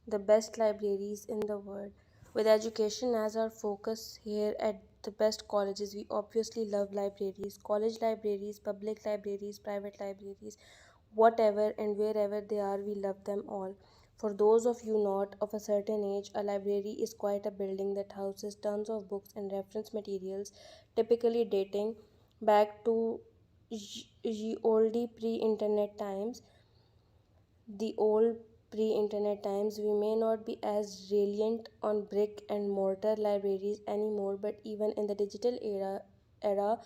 the best libraries in the world. With education as our focus here at the best colleges, we obviously love libraries, college libraries, public libraries, private libraries, whatever and wherever they are, we love them all. For those of you not of a certain age, a library is quite a building that houses tons of books and reference materials, typically dating back to ye olde pre-internet times. The old pre-internet times, we may not be as reliant on brick and mortar libraries anymore, but even in the digital era,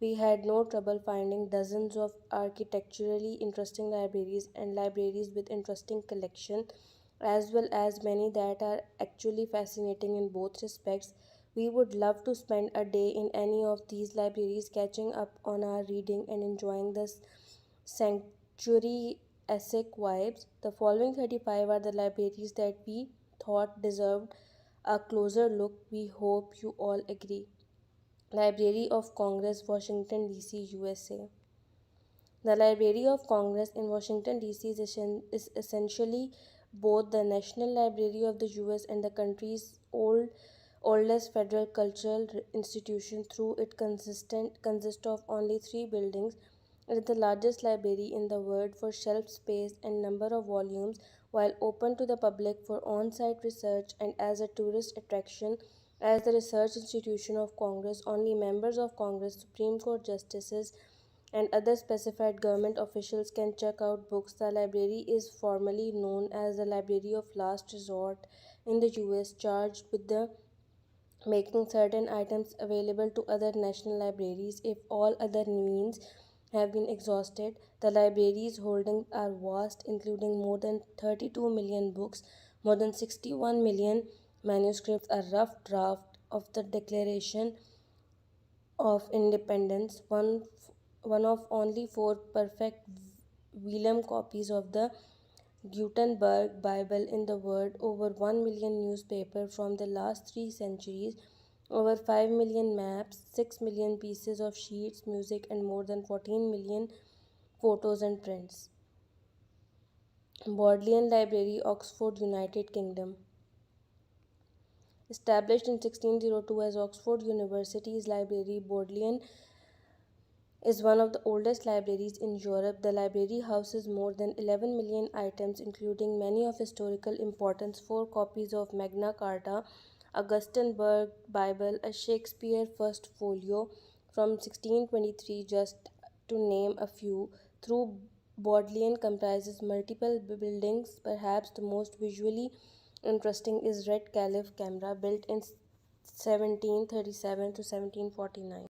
we had no trouble finding dozens of architecturally interesting libraries and libraries with interesting collection, as well as many that are actually fascinating in both respects. We would love to spend a day in any of these libraries, catching up on our reading and enjoying the sanctuary Essex vibes. The following 35 are the libraries that we thought deserved a closer look. We hope you all agree. Library of Congress, Washington, D.C., USA. The Library of Congress in Washington, D.C. is essentially both the National Library of the U.S. and the country's oldest federal cultural institution. Through it consists of only three buildings. It is the largest library in the world for shelf space and number of volumes, while open to the public for on-site research and as a tourist attraction. As the research institution of Congress, only members of Congress, Supreme Court justices, and other specified government officials can check out books. The library is formally known as the Library of Last Resort in the US, charged with the making certain items available to other national libraries if all other means have been exhausted. The library's holdings are vast, including more than 32 million books, more than 61 million manuscripts, a rough draft of the Declaration of Independence, one of only four perfect vellum copies of the Gutenberg Bible in the world, over 1 million newspapers from the last 3 centuries, over 5 million maps, 6 million pieces of sheets, music, and more than 14 million photos and prints. Bodleian Library, Oxford, United Kingdom. Established in 1602 as Oxford University's library, Bodleian is one of the oldest libraries in Europe. The library houses more than 11 million items, including many of historical importance, 4 copies of Magna Carta, a Gutenberg Bible, a Shakespeare First Folio from 1623, just to name a few. Through Bodleian comprises multiple buildings. Perhaps the most visually interesting is Red Caliph camera, built in 1737 to 1749.